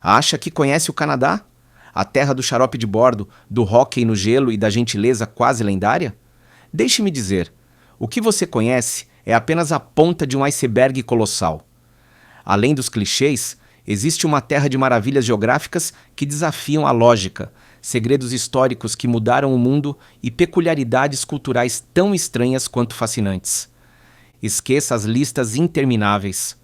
Acha que conhece o Canadá? A terra do xarope de bordo, do hóquei no gelo e da gentileza quase lendária? Deixe-me dizer, o que você conhece é apenas a ponta de um iceberg colossal. Além dos clichês, existe uma terra de maravilhas geográficas que desafiam a lógica, segredos históricos que mudaram o mundo e peculiaridades culturais tão estranhas quanto fascinantes. Esqueça as listas intermináveis.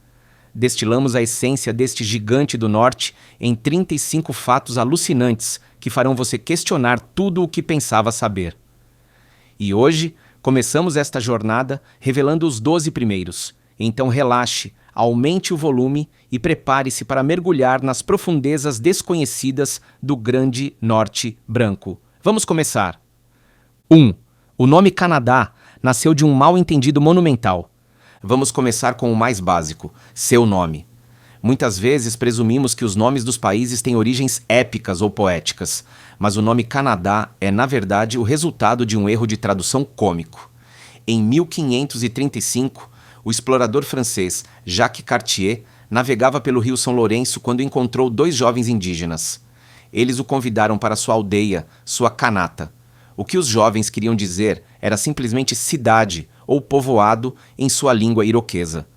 Destilamos a essência deste gigante do norte em 35 fatos alucinantes que farão você questionar tudo o que pensava saber. E hoje, começamos esta jornada revelando os 12 primeiros. Então relaxe, aumente o volume e prepare-se para mergulhar nas profundezas desconhecidas do Grande Norte Branco. Vamos começar. 1. O nome Canadá nasceu de um mal-entendido monumental. Vamos começar com o mais básico, seu nome. Muitas vezes presumimos que os nomes dos países têm origens épicas ou poéticas, mas o nome Canadá é, na verdade, o resultado de um erro de tradução cômico. Em 1535, o explorador francês Jacques Cartier navegava pelo rio São Lourenço quando encontrou 2 jovens indígenas. Eles o convidaram para sua aldeia, sua canata. O que os jovens queriam dizer era simplesmente cidade ou povoado em sua língua iroquesa.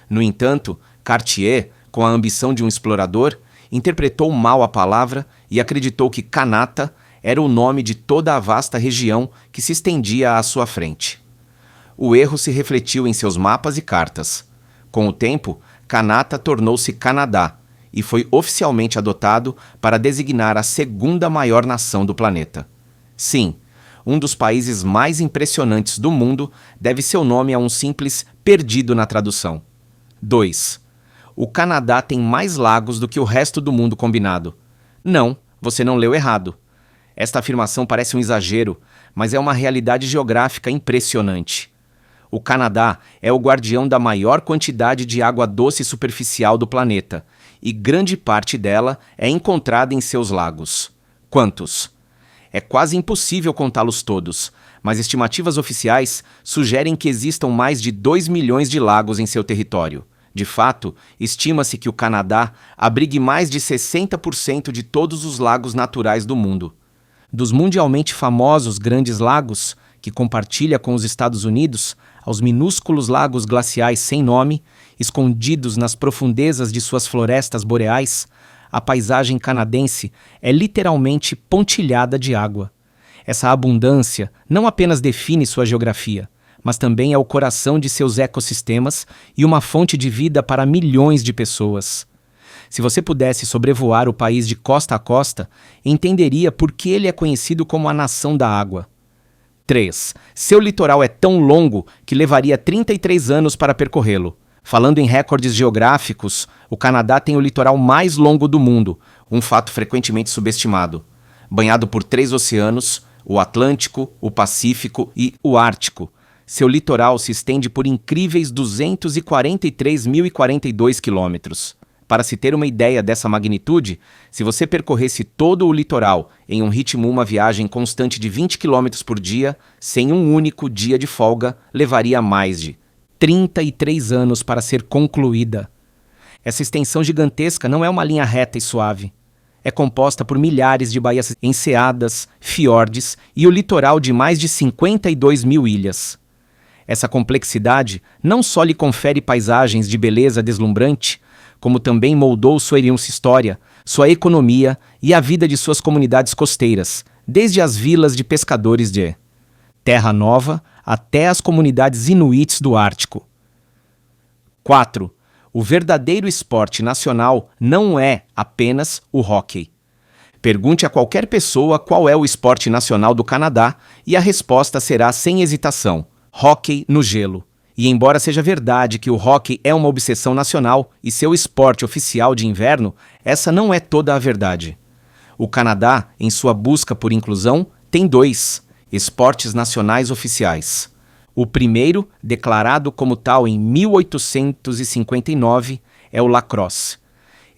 No entanto, Cartier, com a ambição de um explorador, interpretou mal a palavra e acreditou que Kanata era o nome de toda a vasta região que se estendia à sua frente. O erro se refletiu em seus mapas e cartas. Com o tempo, Kanata tornou-se Canadá e foi oficialmente adotado para designar a segunda maior nação do planeta. Sim, um dos países mais impressionantes do mundo deve seu nome a um simples perdido na tradução. 2. O Canadá tem mais lagos do que o resto do mundo combinado. Não, você não leu errado. Esta afirmação parece um exagero, mas é uma realidade geográfica impressionante. O Canadá é o guardião da maior quantidade de água doce superficial do planeta, e grande parte dela é encontrada em seus lagos. Quantos? É quase impossível contá-los todos, mas estimativas oficiais sugerem que existam mais de 2 milhões de lagos em seu território. De fato, estima-se que o Canadá abrigue mais de 60% de todos os lagos naturais do mundo. Dos mundialmente famosos Grandes Lagos, que compartilha com os Estados Unidos, aos minúsculos lagos glaciais sem nome, escondidos nas profundezas de suas florestas boreais, a paisagem canadense é literalmente pontilhada de água. Essa abundância não apenas define sua geografia, mas também é o coração de seus ecossistemas e uma fonte de vida para milhões de pessoas. Se você pudesse sobrevoar o país de costa a costa, entenderia por que ele é conhecido como a Nação da Água. 3. Seu litoral é tão longo que levaria 33 anos para percorrê-lo. Falando em recordes geográficos, o Canadá tem o litoral mais longo do mundo, um fato frequentemente subestimado. Banhado por 3 oceanos, o Atlântico, o Pacífico e o Ártico, seu litoral se estende por incríveis 243.042 quilômetros. Para se ter uma ideia dessa magnitude, se você percorresse todo o litoral em um ritmo uma viagem constante de 20 km por dia, sem um único dia de folga, levaria mais de 33 anos para ser concluída. Essa extensão gigantesca não é uma linha reta e suave. É composta por milhares de baías enseadas, fiordes e o litoral de mais de 52 mil ilhas. Essa complexidade não só lhe confere paisagens de beleza deslumbrante, como também moldou sua história, sua economia e a vida de suas comunidades costeiras, desde as vilas de pescadores de Terra Nova até as comunidades inuits do Ártico. 4. O verdadeiro esporte nacional não é apenas o hóquei. Pergunte a qualquer pessoa qual é o esporte nacional do Canadá e a resposta será sem hesitação: hóquei no gelo. E embora seja verdade que o hóquei é uma obsessão nacional e seu esporte oficial de inverno, essa não é toda a verdade. O Canadá, em sua busca por inclusão, tem 2 esportes nacionais oficiais. O primeiro, declarado como tal em 1859, é o lacrosse.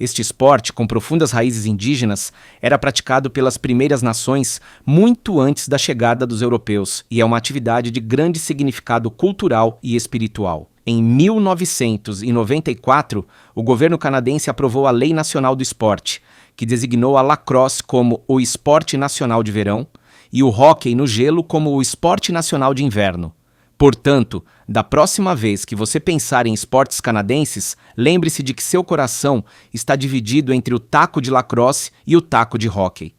Este esporte, com profundas raízes indígenas, era praticado pelas primeiras nações muito antes da chegada dos europeus e é uma atividade de grande significado cultural e espiritual. Em 1994, o governo canadense aprovou a Lei Nacional do Esporte, que designou a lacrosse como o esporte nacional de verão e o hóquei no gelo como o esporte nacional de inverno. Portanto, da próxima vez que você pensar em esportes canadenses, lembre-se de que seu coração está dividido entre o taco de lacrosse e o taco de hóquei.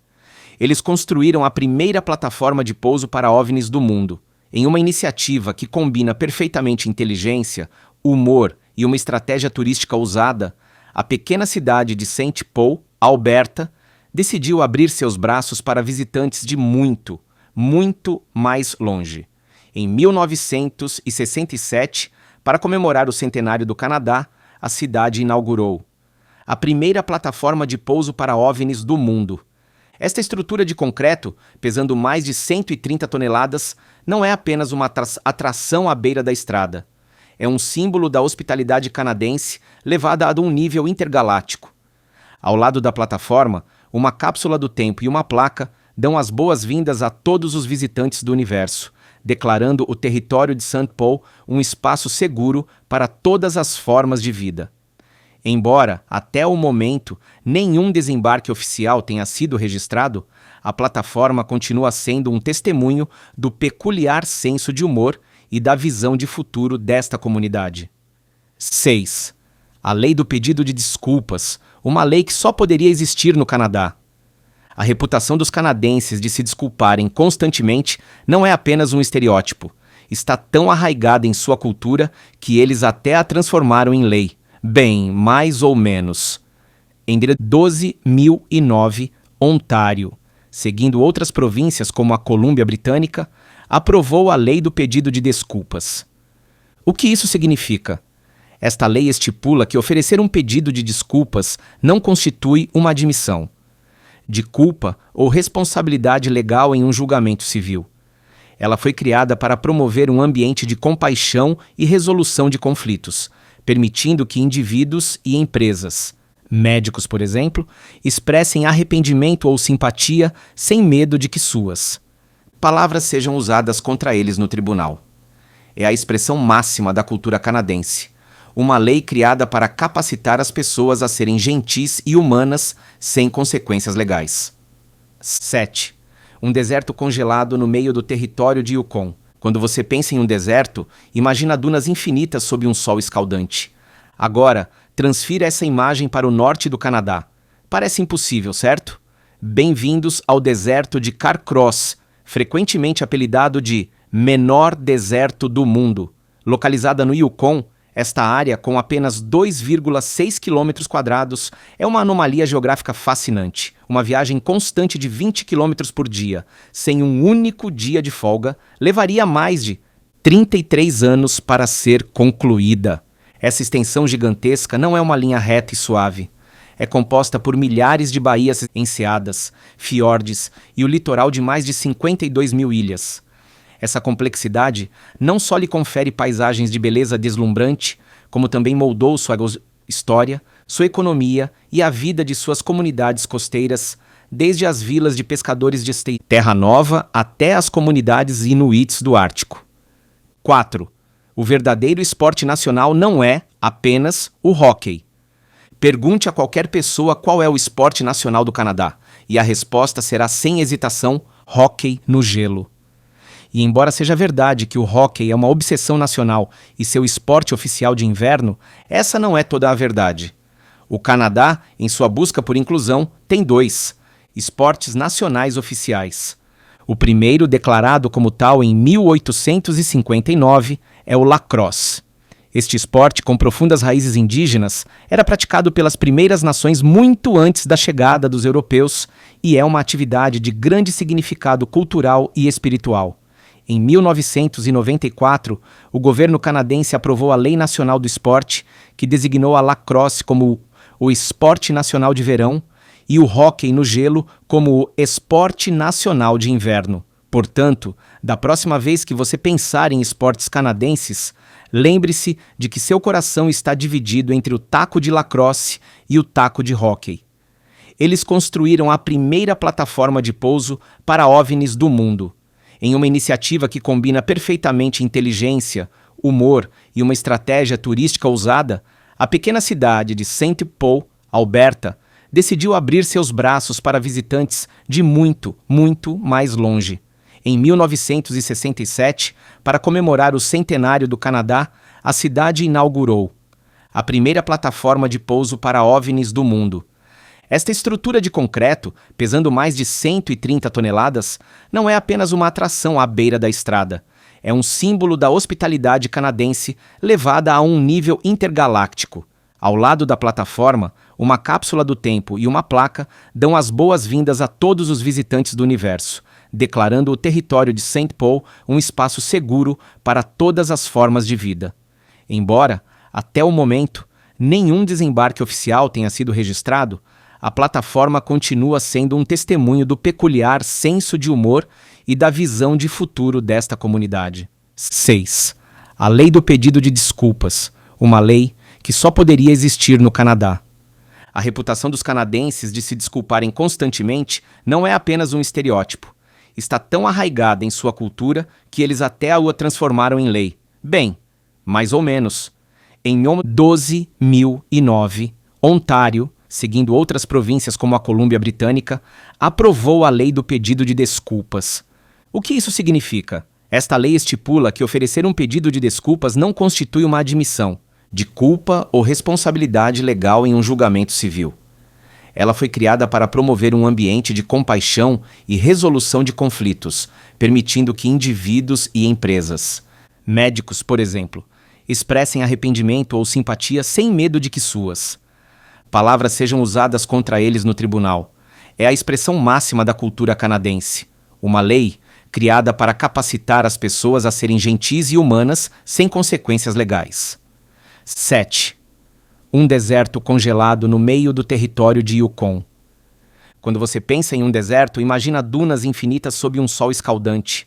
Eles construíram a primeira plataforma de pouso para OVNIs do mundo, em uma iniciativa que combina perfeitamente inteligência, humor e uma estratégia turística ousada. A pequena cidade de Saint Paul, Alberta, decidiu abrir seus braços para visitantes de muito, muito mais longe. Em 1967, para comemorar o centenário do Canadá, a cidade inaugurou a primeira plataforma de pouso para OVNIs do mundo. Esta estrutura de concreto, pesando mais de 130 toneladas, não é apenas uma atração à beira da estrada. É um símbolo da hospitalidade canadense levada a um nível intergaláctico. Ao lado da plataforma, uma cápsula do tempo e uma placa dão as boas-vindas a todos os visitantes do universo, declarando o território de Saint Paul um espaço seguro para todas as formas de vida. Embora, até o momento, nenhum desembarque oficial tenha sido registrado, a plataforma continua sendo um testemunho do peculiar senso de humor e da visão de futuro desta comunidade. 6. A Lei do Pedido de Desculpas, uma lei que só poderia existir no Canadá. A reputação dos canadenses de se desculparem constantemente não é apenas um estereótipo. Está tão arraigada em sua cultura que eles até a transformaram em lei. Bem, mais ou menos. Em 12.009, Ontário, seguindo outras províncias como a Colômbia Britânica, aprovou a Lei do Pedido de Desculpas. O que isso significa? Esta lei estipula que oferecer um pedido de desculpas não constitui uma admissão de culpa ou responsabilidade legal em um julgamento civil. Ela foi criada para promover um ambiente de compaixão e resolução de conflitos, permitindo que indivíduos e empresas, médicos, por exemplo, expressem arrependimento ou simpatia sem medo de que suas palavras sejam usadas contra eles no tribunal. É a expressão máxima da cultura canadense. Uma lei criada para capacitar as pessoas a serem gentis e humanas sem consequências legais. 7. Um deserto congelado no meio do território de Yukon. Quando você pensa em um deserto, imagina dunas infinitas sob um sol escaldante. Agora, transfira essa imagem para o norte do Canadá. Parece impossível, certo? Bem-vindos ao deserto de Carcross, frequentemente apelidado de menor deserto do mundo. Localizada no Yukon, esta área, com apenas 2,6 km², é uma anomalia geográfica fascinante. Uma viagem constante de 20 km por dia, sem um único dia de folga, levaria mais de 33 anos para ser concluída. Essa extensão gigantesca não é uma linha reta e suave. É composta por milhares de baías enseadas, fiordes e o litoral de mais de 52 mil ilhas. Essa complexidade não só lhe confere paisagens de beleza deslumbrante, como também moldou sua história, sua economia e a vida de suas comunidades costeiras, desde as vilas de pescadores de Terra Nova até as comunidades inuits do Ártico. 4. O verdadeiro esporte nacional não é apenas o hóquei. Pergunte a qualquer pessoa qual é o esporte nacional do Canadá, e a resposta será sem hesitação: hóquei no gelo. E embora seja verdade que o hóquei é uma obsessão nacional e seu esporte oficial de inverno, essa não é toda a verdade. O Canadá, em sua busca por inclusão, tem 2 esportes nacionais oficiais. O primeiro, declarado como tal em 1859, é o lacrosse. Este esporte, com profundas raízes indígenas, era praticado pelas primeiras nações muito antes da chegada dos europeus e é uma atividade de grande significado cultural e espiritual. Em 1994, o governo canadense aprovou a Lei Nacional do Esporte, que designou a lacrosse como o esporte nacional de verão e o hóquei no gelo como o esporte nacional de inverno. Portanto, da próxima vez que você pensar em esportes canadenses, lembre-se de que seu coração está dividido entre o taco de lacrosse e o taco de hóquei. Eles construíram a primeira plataforma de pouso para OVNIs do mundo, em uma iniciativa que combina perfeitamente inteligência, humor e uma estratégia turística ousada. A pequena cidade de St. Paul, Alberta, decidiu abrir seus braços para visitantes de muito, muito mais longe. Em 1967, para comemorar o centenário do Canadá, a cidade inaugurou a primeira plataforma de pouso para OVNIs do mundo. Esta estrutura de concreto, pesando mais de 130 toneladas, não é apenas uma atração à beira da estrada. É um símbolo da hospitalidade canadense levada a um nível intergaláctico. Ao lado da plataforma, uma cápsula do tempo e uma placa dão as boas-vindas a todos os visitantes do universo, declarando o território de St. Paul um espaço seguro para todas as formas de vida. Embora, até o momento, nenhum desembarque oficial tenha sido registrado, a plataforma continua sendo um testemunho do peculiar senso de humor e da visão de futuro desta comunidade. 6. A Lei do Pedido de Desculpas, uma lei que só poderia existir no Canadá. A reputação dos canadenses de se desculparem constantemente não é apenas um estereótipo. Está tão arraigada em sua cultura que eles até a transformaram em lei. Bem, mais ou menos. Em 2009, Ontário, seguindo outras províncias como a Colômbia Britânica, aprovou a Lei do Pedido de Desculpas. O que isso significa? Esta lei estipula que oferecer um pedido de desculpas não constitui uma admissão de culpa ou responsabilidade legal em um julgamento civil. Ela foi criada para promover um ambiente de compaixão e resolução de conflitos, permitindo que indivíduos e empresas, médicos, por exemplo, expressem arrependimento ou simpatia sem medo de que suas palavras sejam usadas contra eles no tribunal. É a expressão máxima da cultura canadense. Uma lei criada para capacitar as pessoas a serem gentis e humanas sem consequências legais. 7. Um deserto congelado no meio do território de Yukon. Quando você pensa em um deserto, imagina dunas infinitas sob um sol escaldante.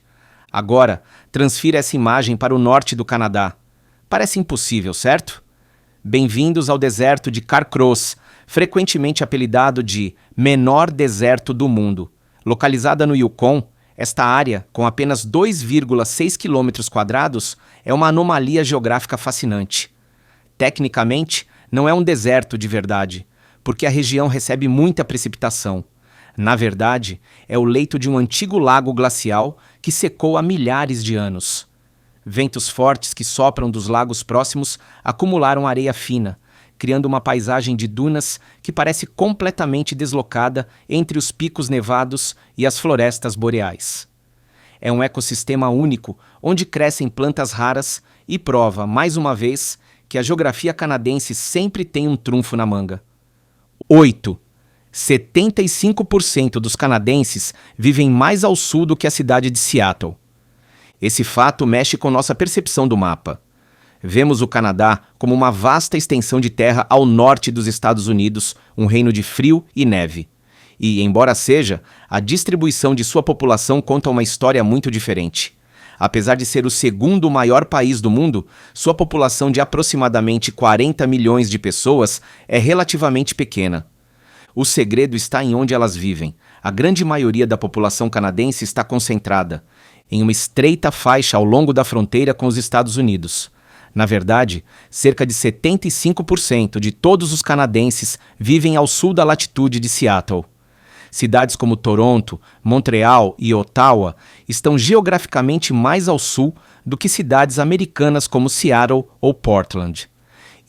Agora, transfira essa imagem para o norte do Canadá. Parece impossível, certo? Bem-vindos ao deserto de Carcross, frequentemente apelidado de menor deserto do mundo. Localizada no Yukon, esta área, com apenas 2,6 km², é uma anomalia geográfica fascinante. Tecnicamente, não é um deserto de verdade, porque a região recebe muita precipitação. Na verdade, é o leito de um antigo lago glacial que secou há milhares de anos. Ventos fortes que sopram dos lagos próximos acumularam areia fina, criando uma paisagem de dunas que parece completamente deslocada entre os picos nevados e as florestas boreais. É um ecossistema único, onde crescem plantas raras e prova, mais uma vez, que a geografia canadense sempre tem um trunfo na manga. 8. 75% dos canadenses vivem mais ao sul do que a cidade de Seattle. Esse fato mexe com nossa percepção do mapa. Vemos o Canadá como uma vasta extensão de terra ao norte dos Estados Unidos, um reino de frio e neve. E, embora seja, a distribuição de sua população conta uma história muito diferente. Apesar de ser o segundo maior país do mundo, sua população de aproximadamente 40 milhões de pessoas é relativamente pequena. O segredo está em onde elas vivem. A grande maioria da população canadense está concentrada em uma estreita faixa ao longo da fronteira com os Estados Unidos. Na verdade, cerca de 75% de todos os canadenses vivem ao sul da latitude de Seattle. Cidades como Toronto, Montreal e Ottawa estão geograficamente mais ao sul do que cidades americanas como Seattle ou Portland.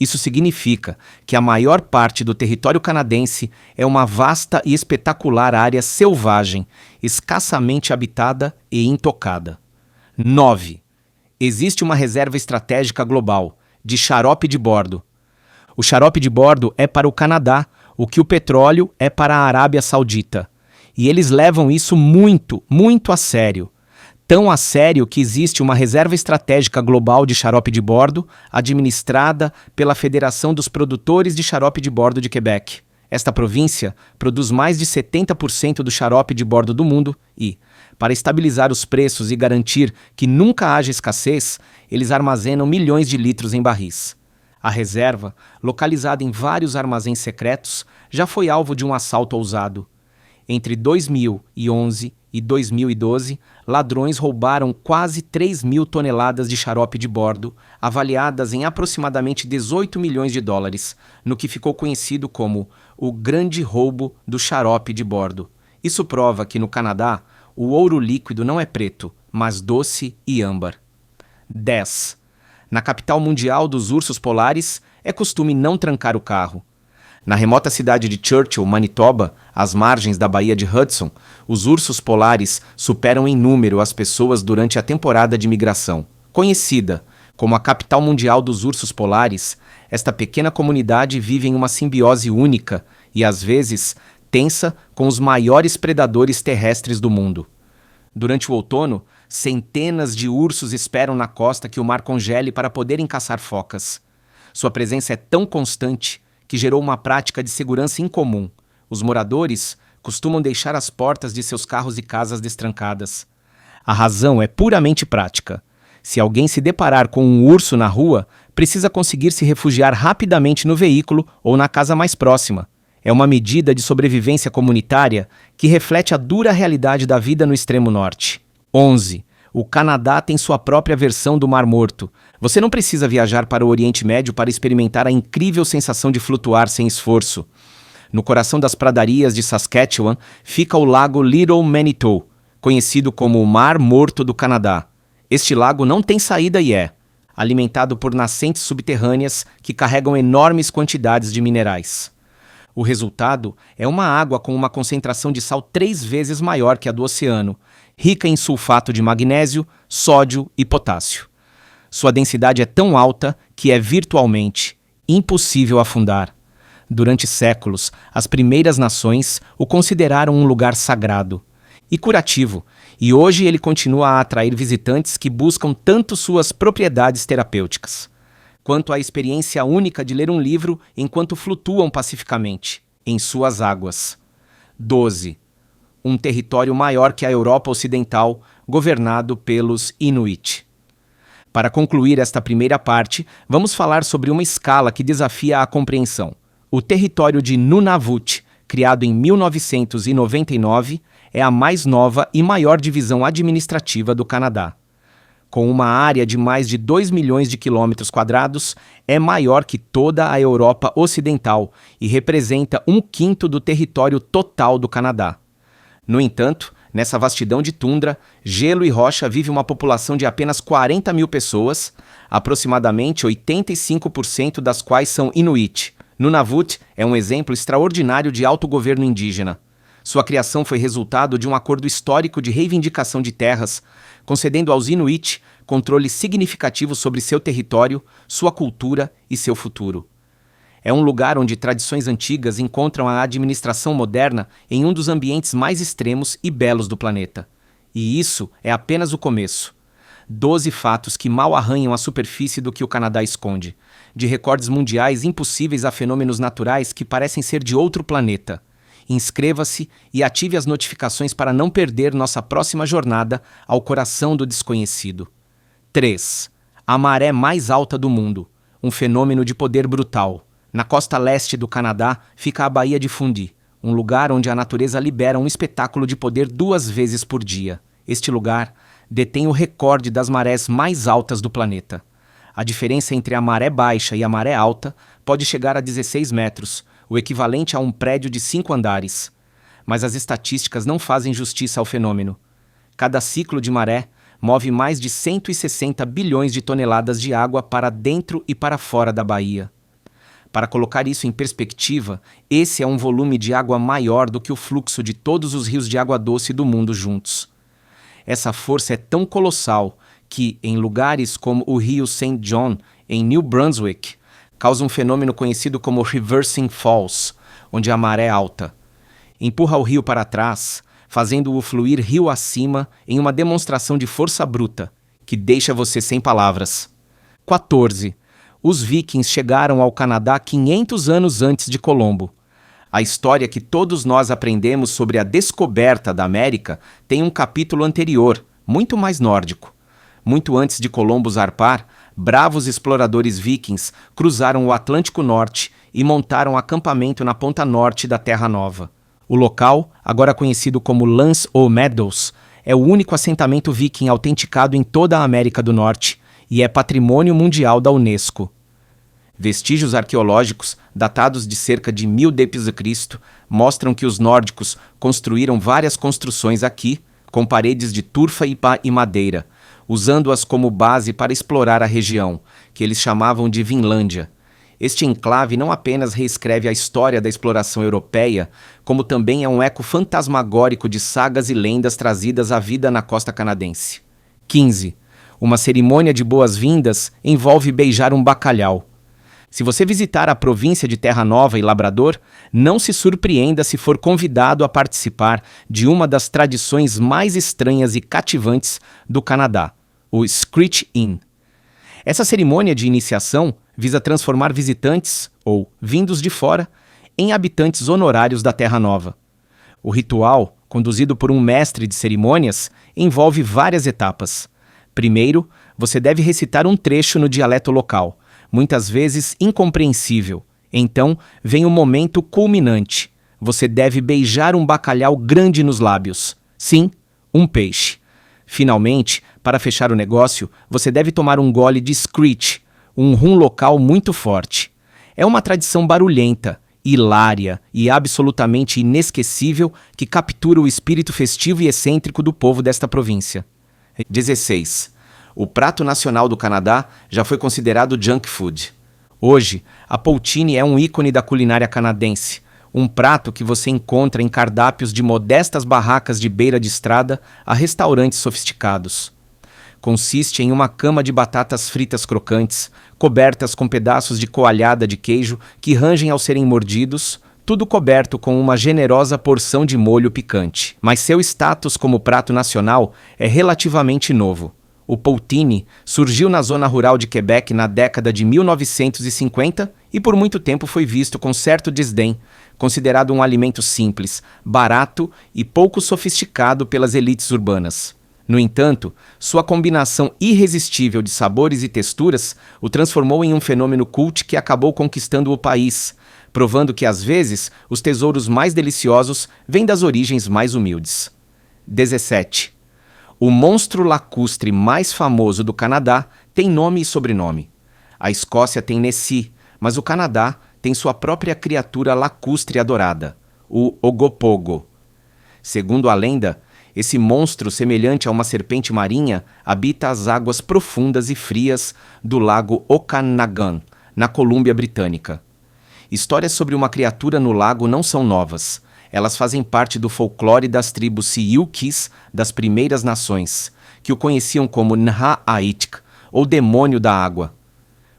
Isso significa que a maior parte do território canadense é uma vasta e espetacular área selvagem, escassamente habitada e intocada. 9. Existe uma reserva estratégica global, de xarope de bordo. O xarope de bordo é para o Canadá, o que o petróleo é para a Arábia Saudita. E eles levam isso muito, muito a sério. Tão a sério que existe uma reserva estratégica global de xarope de bordo, administrada pela Federação dos Produtores de Xarope de Bordo de Quebec. Esta província produz mais de 70% do xarope de bordo do mundo e, Para estabilizar os preços e garantir que nunca haja escassez, eles armazenam milhões de litros em barris. A reserva, localizada em vários armazéns secretos, já foi alvo de um assalto ousado. Entre 2011 e 2012, ladrões roubaram quase 3.000 toneladas de xarope de bordo, avaliadas em aproximadamente 18 milhões de dólares, no que ficou conhecido como o Grande Roubo do Xarope de Bordo. Isso prova que, no Canadá, o ouro líquido não é preto, mas doce e âmbar. 10. Na capital mundial dos ursos polares, é costume não trancar o carro. Na remota cidade de Churchill, Manitoba, às margens da Baía de Hudson, os ursos polares superam em número as pessoas durante a temporada de migração. Conhecida como a capital mundial dos ursos polares, esta pequena comunidade vive em uma simbiose única e, às vezes, tensa com os maiores predadores terrestres do mundo. Durante o outono, centenas de ursos esperam na costa que o mar congele para poderem caçar focas. Sua presença é tão constante que gerou uma prática de segurança incomum. Os moradores costumam deixar as portas de seus carros e casas destrancadas. A razão é puramente prática. Se alguém se deparar com um urso na rua, precisa conseguir se refugiar rapidamente no veículo ou na casa mais próxima. É uma medida de sobrevivência comunitária que reflete a dura realidade da vida no extremo norte. 11. O Canadá tem sua própria versão do Mar Morto. Você não precisa viajar para o Oriente Médio para experimentar a incrível sensação de flutuar sem esforço. No coração das pradarias de Saskatchewan fica o lago Little Manitou, conhecido como o Mar Morto do Canadá. Este lago não tem saída e é alimentado por nascentes subterrâneas que carregam enormes quantidades de minerais. O resultado é uma água com uma concentração de sal 3 vezes maior que a do oceano, rica em sulfato de magnésio, sódio e potássio. Sua densidade é tão alta que é virtualmente impossível afundar. Durante séculos, as primeiras nações o consideraram um lugar sagrado e curativo, e hoje ele continua a atrair visitantes que buscam tanto suas propriedades terapêuticas, quanto a experiência única de ler um livro enquanto flutuam pacificamente em suas águas. 12. Um território maior que a Europa Ocidental, governado pelos Inuit. Para concluir esta primeira parte, vamos falar sobre uma escala que desafia a compreensão. O território de Nunavut, criado em 1999, é a mais nova e maior divisão administrativa do Canadá. Com uma área de mais de 2 milhões de quilômetros quadrados, é maior que toda a Europa Ocidental e representa 1/5 do território total do Canadá. No entanto, nessa vastidão de tundra, gelo e rocha vive uma população de apenas 40 mil pessoas, aproximadamente 85% das quais são Inuit. Nunavut é um exemplo extraordinário de autogoverno indígena. Sua criação foi resultado de um acordo histórico de reivindicação de terras, concedendo aos Inuit controle significativo sobre seu território, sua cultura e seu futuro. É um lugar onde tradições antigas encontram a administração moderna em um dos ambientes mais extremos e belos do planeta. E isso é apenas o começo. 12 fatos que mal arranham a superfície do que o Canadá esconde, de recordes mundiais impossíveis a fenômenos naturais que parecem ser de outro planeta. Inscreva-se e ative as notificações para não perder nossa próxima jornada ao coração do desconhecido. 3. A maré mais alta do mundo, um fenômeno de poder brutal. Na costa leste do Canadá fica a Baía de Fundy, um lugar onde a natureza libera um espetáculo de poder 2 vezes por dia. Este lugar detém o recorde das marés mais altas do planeta. A diferença entre a maré baixa e a maré alta pode chegar a 16 metros, o equivalente a um prédio de 5 andares. Mas as estatísticas não fazem justiça ao fenômeno. Cada ciclo de maré move mais de 160 bilhões de toneladas de água para dentro e para fora da baía. Para colocar isso em perspectiva, esse é um volume de água maior do que o fluxo de todos os rios de água doce do mundo juntos. Essa força é tão colossal que, em lugares como o rio St. John, em New Brunswick, causa um fenômeno conhecido como Reversing Falls, onde a maré é alta empurra o rio para trás, fazendo-o fluir rio acima em uma demonstração de força bruta, que deixa você sem palavras. 14. Os vikings chegaram ao Canadá 500 anos antes de Colombo. A história que todos nós aprendemos sobre a descoberta da América tem um capítulo anterior, muito mais nórdico. Muito antes de Colombo zarpar, bravos exploradores vikings cruzaram o Atlântico Norte e montaram acampamento na ponta norte da Terra Nova. O local, agora conhecido como Lands ou Meadows, é o único assentamento viking autenticado em toda a América do Norte e é patrimônio mundial da Unesco. Vestígios arqueológicos, datados de cerca de 1000 d.C., mostram que os nórdicos construíram várias construções aqui, com paredes de turfa e madeira, usando-as como base para explorar a região, que eles chamavam de Vinlândia. Este enclave não apenas reescreve a história da exploração europeia, como também é um eco fantasmagórico de sagas e lendas trazidas à vida na costa canadense. 15. Uma cerimônia de boas-vindas envolve beijar um bacalhau. Se você visitar a província de Terra Nova e Labrador, não se surpreenda se for convidado a participar de uma das tradições mais estranhas e cativantes do Canadá, o Screech In. Essa cerimônia de iniciação visa transformar visitantes, ou vindos de fora, em habitantes honorários da Terra Nova. O ritual, conduzido por um mestre de cerimônias, envolve várias etapas. Primeiro, você deve recitar um trecho no dialeto local, muitas vezes incompreensível. Então, vem o momento culminante. Você deve beijar um bacalhau grande nos lábios. Sim, um peixe. Finalmente, para fechar o negócio, você deve tomar um gole de Screech, um rum local muito forte. É uma tradição barulhenta, hilária e absolutamente inesquecível que captura o espírito festivo e excêntrico do povo desta província. 16. O prato nacional do Canadá já foi considerado junk food. Hoje, a poutine é um ícone da culinária canadense, um prato que você encontra em cardápios de modestas barracas de beira de estrada a restaurantes sofisticados. Consiste em uma cama de batatas fritas crocantes, cobertas com pedaços de coalhada de queijo que rangem ao serem mordidos, tudo coberto com uma generosa porção de molho picante. Mas seu status como prato nacional é relativamente novo. O poutine surgiu na zona rural de Quebec na década de 1950 e por muito tempo foi visto com certo desdém, considerado um alimento simples, barato e pouco sofisticado pelas elites urbanas. No entanto, sua combinação irresistível de sabores e texturas o transformou em um fenômeno cult que acabou conquistando o país, provando que, às vezes, os tesouros mais deliciosos vêm das origens mais humildes. 17. O monstro lacustre mais famoso do Canadá tem nome e sobrenome. A Escócia tem Nessie, mas o Canadá tem sua própria criatura lacustre adorada, o Ogopogo. Segundo a lenda, esse monstro, semelhante a uma serpente marinha, habita as águas profundas e frias do lago Okanagan, na Colômbia Britânica. Histórias sobre uma criatura no lago não são novas. Elas fazem parte do folclore das tribos Siouxes das Primeiras Nações, que o conheciam como Nha-Aitik, ou Demônio da Água.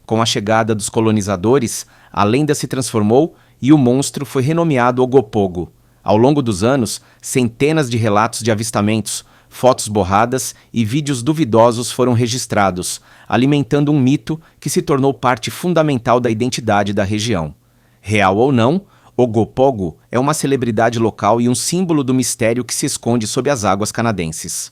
Com a chegada dos colonizadores, a lenda se transformou e o monstro foi renomeado Ogopogo. Ao longo dos anos, centenas de relatos de avistamentos, fotos borradas e vídeos duvidosos foram registrados, alimentando um mito que se tornou parte fundamental da identidade da região. Real ou não, Ogopogo é uma celebridade local e um símbolo do mistério que se esconde sob as águas canadenses.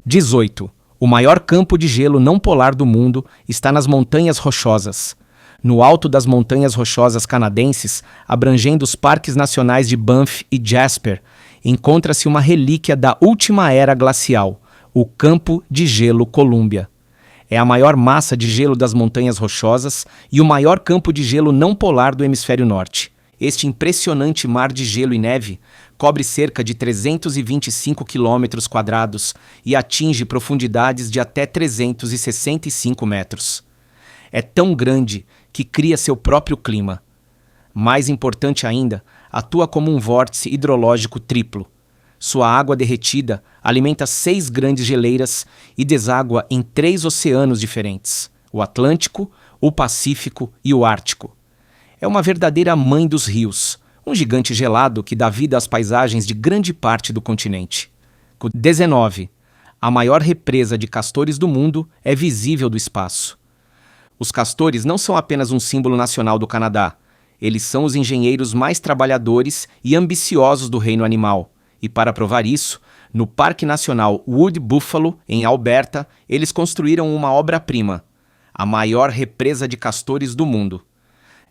18. O maior campo de gelo não polar do mundo está nas Montanhas Rochosas. No alto das Montanhas Rochosas canadenses, abrangendo os parques nacionais de Banff e Jasper, encontra-se uma relíquia da última era glacial, o Campo de Gelo Columbia. É a maior massa de gelo das Montanhas Rochosas e o maior campo de gelo não polar do hemisfério norte. Este impressionante mar de gelo e neve cobre cerca de 325 quilômetros quadrados e atinge profundidades de até 365 metros. É tão grande que cria seu próprio clima. Mais importante ainda, atua como um vórtice hidrológico triplo. Sua água derretida alimenta 6 grandes geleiras e deságua em 3 oceanos diferentes, o Atlântico, o Pacífico e o Ártico. É uma verdadeira mãe dos rios, um gigante gelado que dá vida às paisagens de grande parte do continente. 19. A maior represa de castores do mundo é visível do espaço. Os castores não são apenas um símbolo nacional do Canadá. Eles são os engenheiros mais trabalhadores e ambiciosos do reino animal. E para provar isso, no Parque Nacional Wood Buffalo, em Alberta, eles construíram uma obra-prima, a maior represa de castores do mundo.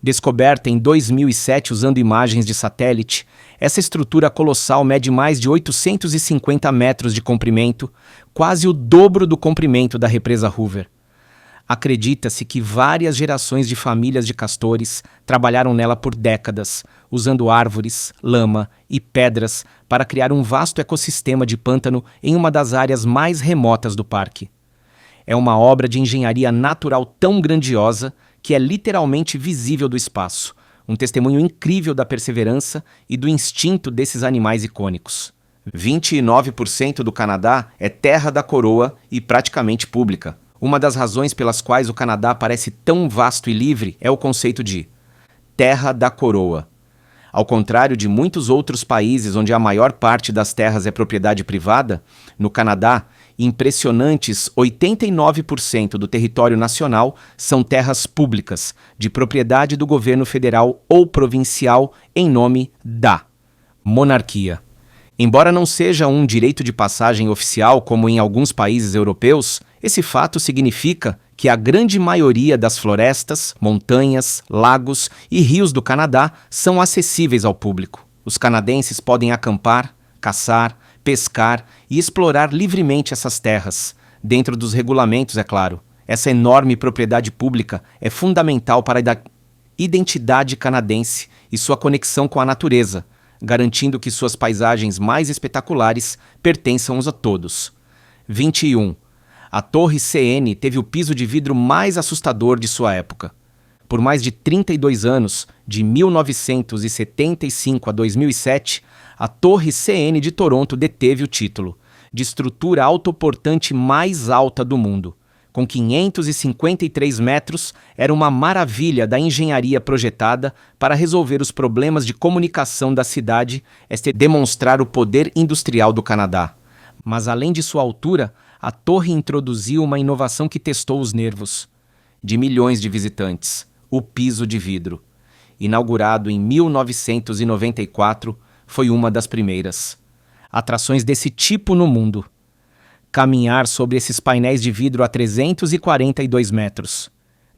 Descoberta em 2007 usando imagens de satélite, essa estrutura colossal mede mais de 850 metros de comprimento, quase o dobro do comprimento da represa Hoover. Acredita-se que várias gerações de famílias de castores trabalharam nela por décadas, usando árvores, lama e pedras para criar um vasto ecossistema de pântano em uma das áreas mais remotas do parque. É uma obra de engenharia natural tão grandiosa que é literalmente visível do espaço, um testemunho incrível da perseverança e do instinto desses animais icônicos. 29% do Canadá é terra da coroa e praticamente pública. Uma das razões pelas quais o Canadá parece tão vasto e livre é o conceito de terra da coroa. Ao contrário de muitos outros países onde a maior parte das terras é propriedade privada, no Canadá, impressionantes 89% do território nacional são terras públicas, de propriedade do governo federal ou provincial em nome da monarquia. Embora não seja um direito de passagem oficial como em alguns países europeus, esse fato significa que a grande maioria das florestas, montanhas, lagos e rios do Canadá são acessíveis ao público. Os canadenses podem acampar, caçar, pescar e explorar livremente essas terras, dentro dos regulamentos, é claro. Essa enorme propriedade pública é fundamental para a identidade canadense e sua conexão com a natureza, garantindo que suas paisagens mais espetaculares pertençam a todos. 21. A Torre CN teve o piso de vidro mais assustador de sua época. Por mais de 32 anos, de 1975 a 2007, a Torre CN de Toronto deteve o título de estrutura autoportante mais alta do mundo. Com 553 metros, era uma maravilha da engenharia projetada para resolver os problemas de comunicação da cidade e demonstrar o poder industrial do Canadá. Mas além de sua altura, a torre introduziu uma inovação que testou os nervos de milhões de visitantes: o piso de vidro. Inaugurado em 1994, foi uma das primeiras atrações desse tipo no mundo. Caminhar sobre esses painéis de vidro a 342 metros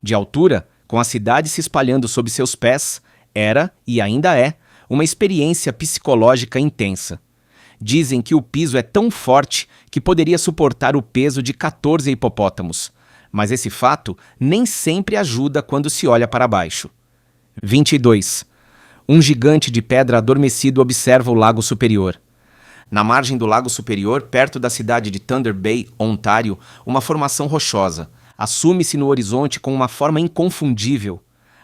de altura, com a cidade se espalhando sob seus pés, era, e ainda é, uma experiência psicológica intensa. Dizem que o piso é tão forte que poderia suportar o peso de 14 hipopótamos, mas esse fato nem sempre ajuda quando se olha para baixo. 22. Um gigante de pedra adormecido observa o Lago Superior. Na margem do Lago Superior, perto da cidade de Thunder Bay, Ontário, uma formação rochosa assume-se no horizonte com uma forma inconfundível,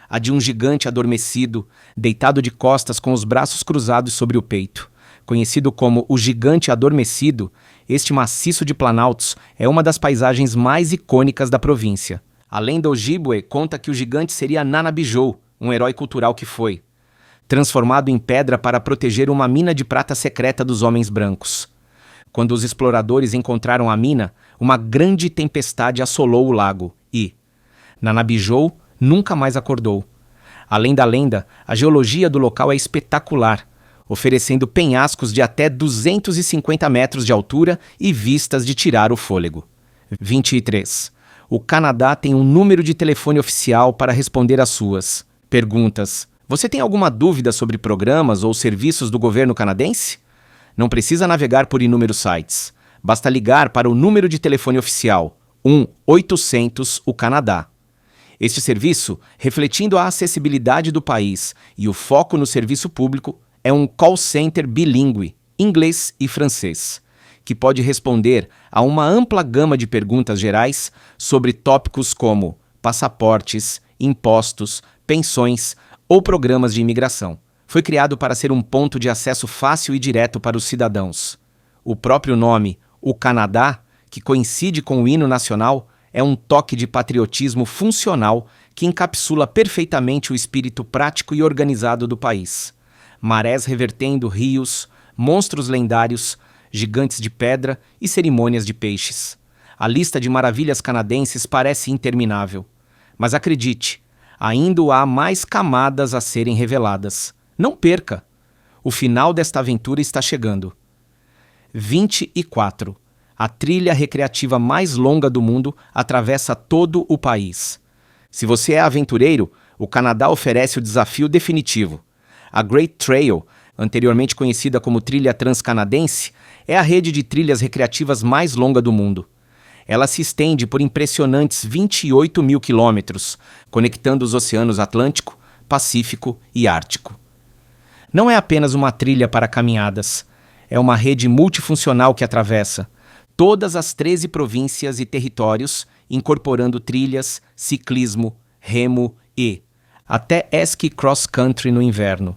a de um gigante adormecido, deitado de costas com os braços cruzados sobre o peito. Conhecido como o Gigante Adormecido, este maciço de planaltos é uma das paisagens mais icônicas da província. A lenda Ojibwe conta que o gigante seria Nanabijou, um herói cultural que foi transformado em pedra para proteger uma mina de prata secreta dos homens brancos. Quando os exploradores encontraram a mina, uma grande tempestade assolou o lago e Nanabijou nunca mais acordou. Além da lenda, a geologia do local é espetacular, oferecendo penhascos de até 250 metros de altura e vistas de tirar o fôlego. 23. O Canadá tem um número de telefone oficial para responder às suas perguntas. Você tem alguma dúvida sobre programas ou serviços do governo canadense? Não precisa navegar por inúmeros sites. Basta ligar para o número de telefone oficial 1-800-o-Canadá. Este serviço, refletindo a acessibilidade do país e o foco no serviço público, é um call center bilíngue, inglês e francês, que pode responder a uma ampla gama de perguntas gerais sobre tópicos como passaportes, impostos, pensões ou programas de imigração. Foi criado para ser um ponto de acesso fácil e direto para os cidadãos. O próprio nome, o Canadá, que coincide com o hino nacional, é um toque de patriotismo funcional que encapsula perfeitamente o espírito prático e organizado do país. Marés revertendo rios, monstros lendários, gigantes de pedra e cerimônias de peixes. A lista de maravilhas canadenses parece interminável. Mas acredite, Ainda há mais camadas a serem reveladas. Não perca! O final desta aventura está chegando. 24. A trilha recreativa mais longa do mundo atravessa todo o país. Se você é aventureiro, o Canadá oferece o desafio definitivo. A Great Trail, anteriormente conhecida como Trilha Transcanadense, é a rede de trilhas recreativas mais longa do mundo. Ela se estende por impressionantes 28 mil quilômetros, conectando os oceanos Atlântico, Pacífico e Ártico. Não é apenas uma trilha para caminhadas, é uma rede multifuncional que atravessa todas as 13 províncias e territórios, incorporando trilhas, ciclismo, remo e até esqui cross-country no inverno.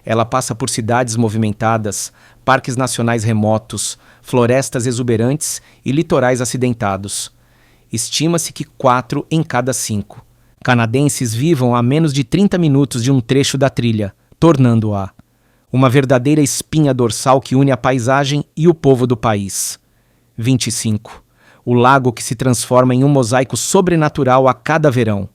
Ela passa por cidades movimentadas, parques nacionais remotos, florestas exuberantes e litorais acidentados. Estima-se que 4 em cada 5 canadenses vivam a menos de 30 minutos de um trecho da trilha, tornando-a uma verdadeira espinha dorsal que une a paisagem e o povo do país. 25. O lago que se transforma em um mosaico sobrenatural a cada verão.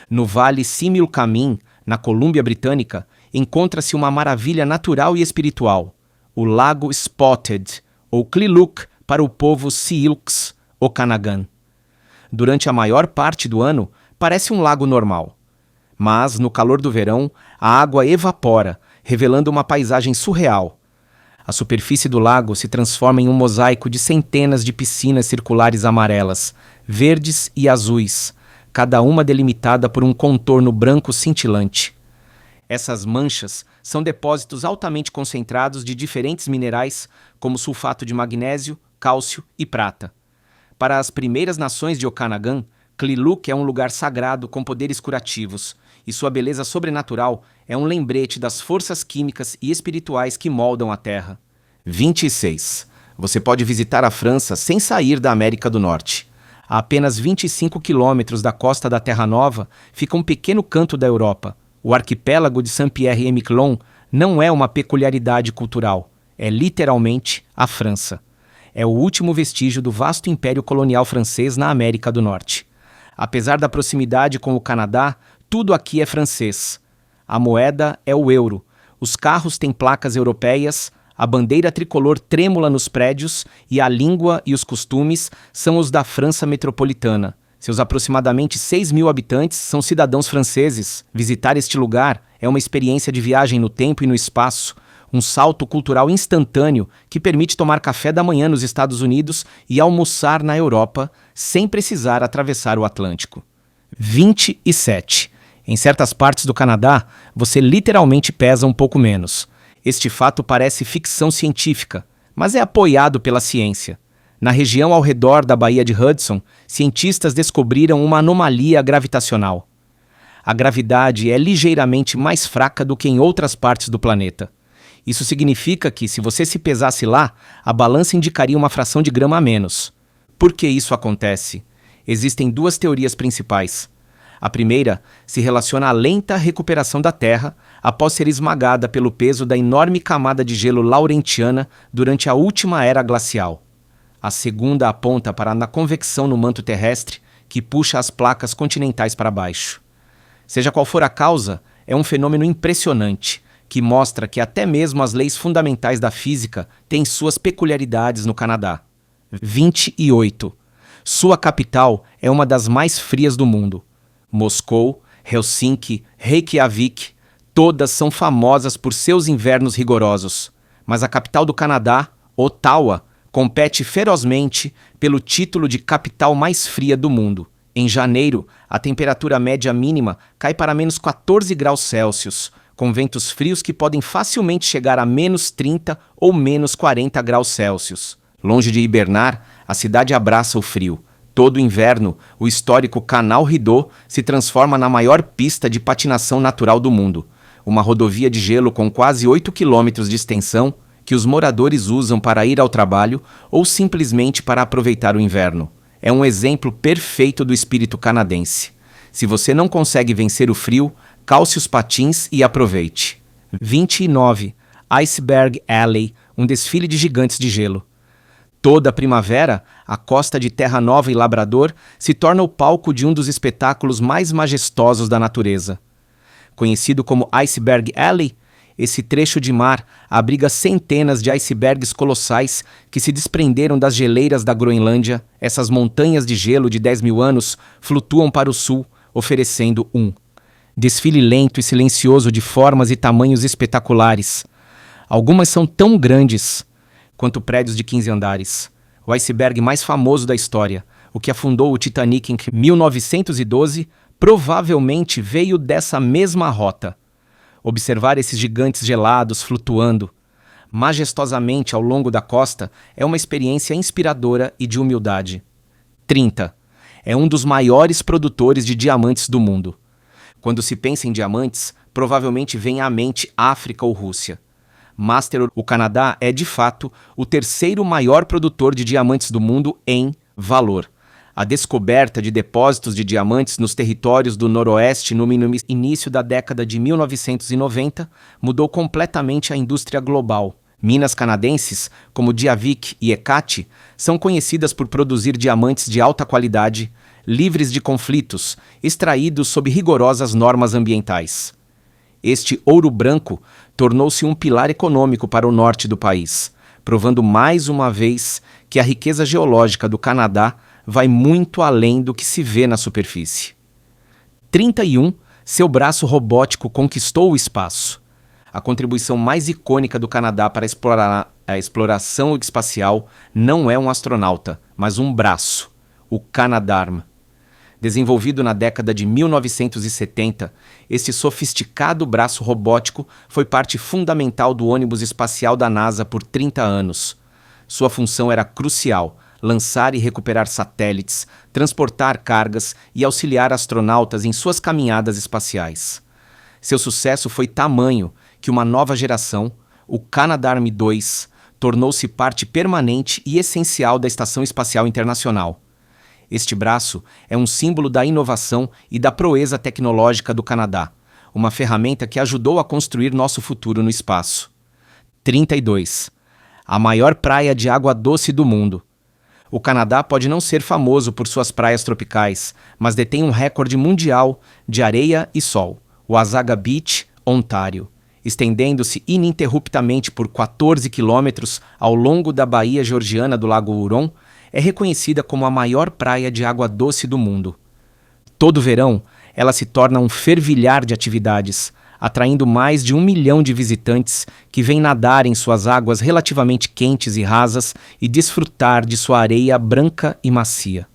No Vale Similkameen, na Colômbia Britânica, encontra-se uma maravilha natural e espiritual, o Lago Spotted, ou Qiluq para o povo Syilx Okanagan. Durante a maior parte do ano, parece um lago normal. Mas, no calor do verão, a água evapora, revelando uma paisagem surreal. A superfície do lago se transforma em um mosaico de centenas de piscinas circulares amarelas, verdes e azuis, cada uma delimitada por um contorno branco cintilante. Essas manchas são depósitos altamente concentrados de diferentes minerais, como sulfato de magnésio, cálcio e prata. Para as primeiras nações de Okanagan, Qiluq é um lugar sagrado com poderes curativos, e sua beleza sobrenatural é um lembrete das forças químicas e espirituais que moldam a Terra. 26. Você pode visitar a França sem sair da América do Norte. A apenas 25 quilômetros da costa da Terra Nova fica um pequeno canto da Europa. O arquipélago de Saint-Pierre-et-Miquelon não é uma peculiaridade cultural, é literalmente a França. É o último vestígio do vasto império colonial francês na América do Norte. Apesar da proximidade com o Canadá, tudo aqui é francês. A moeda é o euro, os carros têm placas europeias, a bandeira tricolor trêmula nos prédios e a língua e os costumes são os da França metropolitana. Seus aproximadamente 6 mil habitantes são cidadãos franceses. Visitar este lugar é uma experiência de viagem no tempo e no espaço, um salto cultural instantâneo que permite tomar café da manhã nos Estados Unidos e almoçar na Europa sem precisar atravessar o Atlântico. 27. Em certas partes do Canadá, você literalmente pesa um pouco menos. Este fato parece ficção científica, mas é apoiado pela ciência. Na região ao redor da Baía de Hudson, cientistas descobriram uma anomalia gravitacional. A gravidade é ligeiramente mais fraca do que em outras partes do planeta. Isso significa que, se você se pesasse lá, a balança indicaria uma fração de grama a menos. Por que isso acontece? Existem 2 teorias principais. A primeira se relaciona à lenta recuperação da Terra após ser esmagada pelo peso da enorme camada de gelo laurentiana durante a última era glacial. A segunda aponta para a convecção no manto terrestre, que puxa as placas continentais para baixo. Seja qual for a causa, é um fenômeno impressionante, que mostra que até mesmo as leis fundamentais da física têm suas peculiaridades no Canadá. 28. Sua capital é uma das mais frias do mundo. Moscou, Helsinki, Reykjavik, todas são famosas por seus invernos rigorosos. Mas a capital do Canadá, Ottawa, compete ferozmente pelo título de capital mais fria do mundo. Em janeiro, a temperatura média mínima cai para menos 14 graus Celsius, com ventos frios que podem facilmente chegar a menos 30 ou menos 40 graus Celsius. Longe de hibernar, a cidade abraça o frio. Todo inverno, o histórico Canal Rideau se transforma na maior pista de patinação natural do mundo. Uma rodovia de gelo com quase 8 quilômetros de extensão que os moradores usam para ir ao trabalho ou simplesmente para aproveitar o inverno. É um exemplo perfeito do espírito canadense. Se você não consegue vencer o frio, calce os patins e aproveite. 29. Iceberg Alley, um desfile de gigantes de gelo. Toda primavera, a costa de Terra Nova e Labrador se torna o palco de um dos espetáculos mais majestosos da natureza. Conhecido como Iceberg Alley, esse trecho de mar abriga centenas de icebergs colossais que se desprenderam das geleiras da Groenlândia. Essas montanhas de gelo de 10 mil anos flutuam para o sul, oferecendo um desfile lento e silencioso de formas e tamanhos espetaculares. Algumas são tão grandes quanto prédios de 15 andares. O iceberg mais famoso da história, o que afundou o Titanic em 1912, provavelmente veio dessa mesma rota. Observar esses gigantes gelados flutuando majestosamente ao longo da costa é uma experiência inspiradora e de humildade. 30. É um dos maiores produtores de diamantes do mundo. Quando se pensa em diamantes, provavelmente vem à mente África ou Rússia. Master, o Canadá é, de fato, o terceiro maior produtor de diamantes do mundo em valor. A descoberta de depósitos de diamantes nos territórios do Noroeste no início da década de 1990 mudou completamente a indústria global. Minas canadenses, como Diavik e Ekati, são conhecidas por produzir diamantes de alta qualidade, livres de conflitos, extraídos sob rigorosas normas ambientais. Este ouro branco tornou-se um pilar econômico para o norte do país, provando mais uma vez que a riqueza geológica do Canadá vai muito além do que se vê na superfície. 31. Seu braço robótico conquistou o espaço. A contribuição mais icônica do Canadá para a exploração espacial não é um astronauta, mas um braço, o Canadarm. Desenvolvido na década de 1970, esse sofisticado braço robótico foi parte fundamental do ônibus espacial da NASA por 30 anos. Sua função era crucial: lançar e recuperar satélites, transportar cargas e auxiliar astronautas em suas caminhadas espaciais. Seu sucesso foi tamanho que uma nova geração, o Canadarm2, tornou-se parte permanente e essencial da Estação Espacial Internacional. Este braço é um símbolo da inovação e da proeza tecnológica do Canadá, uma ferramenta que ajudou a construir nosso futuro no espaço. 32. A maior praia de água doce do mundo. O Canadá pode não ser famoso por suas praias tropicais, mas detém um recorde mundial de areia e sol, o Wasaga Beach, Ontário. Estendendo-se ininterruptamente por 14 quilômetros ao longo da baía georgiana do Lago Huron, é reconhecida como a maior praia de água doce do mundo. Todo verão, ela se torna um fervilhar de atividades, atraindo mais de 1 milhão de visitantes que vêm nadar em suas águas relativamente quentes e rasas e desfrutar de sua areia branca e macia.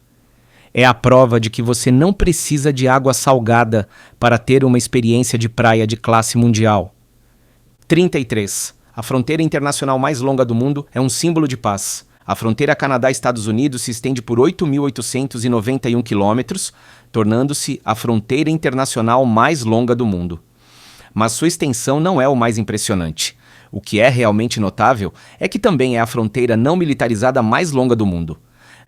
É a prova de que você não precisa de água salgada para ter uma experiência de praia de classe mundial. 33. A fronteira internacional mais longa do mundo é um símbolo de paz. A fronteira Canadá-Estados Unidos se estende por 8.891 quilômetros, tornando-se a fronteira internacional mais longa do mundo. Mas sua extensão não é o mais impressionante. O que é realmente notável é que também é a fronteira não militarizada mais longa do mundo.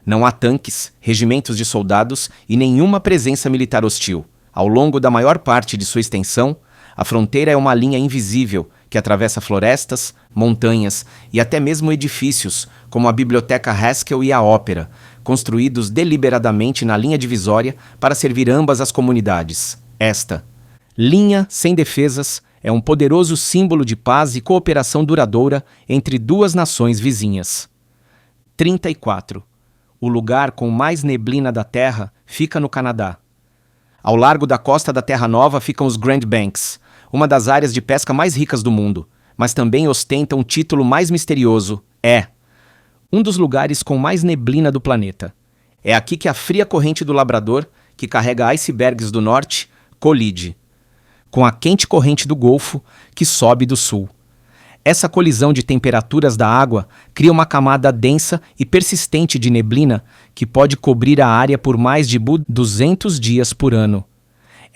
Não há tanques, regimentos de soldados e nenhuma presença militar hostil. Ao longo da maior parte de sua extensão, a fronteira é uma linha invisível que atravessa florestas, montanhas e até mesmo edifícios, como a Biblioteca Haskell e a Ópera, construídos deliberadamente na linha divisória para servir ambas as comunidades. Esta linha sem defesas é um poderoso símbolo de paz e cooperação duradoura entre duas nações vizinhas. 34. O lugar com mais neblina da Terra fica no Canadá. Ao largo da costa da Terra Nova ficam os Grand Banks, uma das áreas de pesca mais ricas do mundo, mas também ostenta um título mais misterioso: um dos lugares com mais neblina do planeta. É aqui que a fria corrente do Labrador, que carrega icebergs do norte, colide com a quente corrente do Golfo, que sobe do sul. Essa colisão de temperaturas da água cria uma camada densa e persistente de neblina que pode cobrir a área por mais de 200 dias por ano.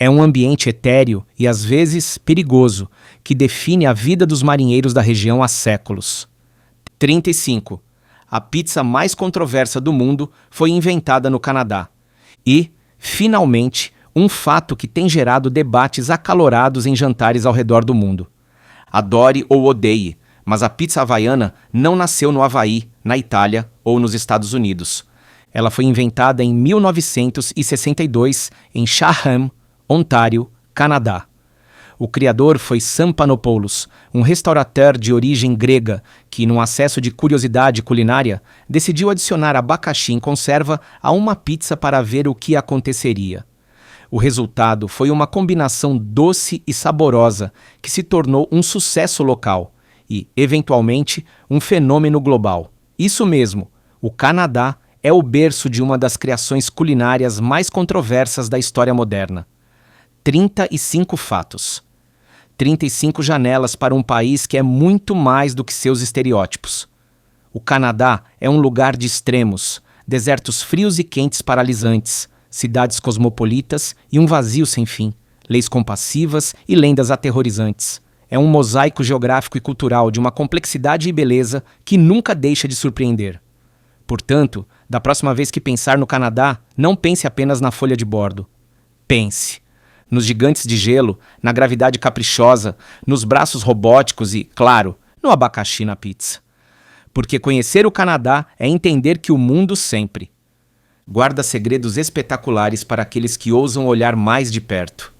É um ambiente etéreo e às vezes perigoso que define a vida dos marinheiros da região há séculos. 35. A pizza mais controversa do mundo foi inventada no Canadá. E, finalmente, um fato que tem gerado debates acalorados em jantares ao redor do mundo. Adore ou odeie, mas a pizza havaiana não nasceu no Havaí, na Itália ou nos Estados Unidos. Ela foi inventada em 1962 em Chatham, Ontário, Canadá. O criador foi Sam Panopoulos, um restaurateur de origem grega que, num acesso de curiosidade culinária, decidiu adicionar abacaxi em conserva a uma pizza para ver o que aconteceria. O resultado foi uma combinação doce e saborosa que se tornou um sucesso local e, eventualmente, um fenômeno global. Isso mesmo, o Canadá é o berço de uma das criações culinárias mais controversas da história moderna. 35 fatos. 35 janelas para um país que é muito mais do que seus estereótipos. O Canadá é um lugar de extremos, desertos frios e quentes paralisantes, cidades cosmopolitas e um vazio sem fim, leis compassivas e lendas aterrorizantes. É um mosaico geográfico e cultural de uma complexidade e beleza que nunca deixa de surpreender. Portanto, da próxima vez que pensar no Canadá, não pense apenas na folha de bordo. Pense nos gigantes de gelo, na gravidade caprichosa, nos braços robóticos e, claro, no abacaxi na pizza. Porque conhecer o Canadá é entender que o mundo sempre guarda segredos espetaculares para aqueles que ousam olhar mais de perto.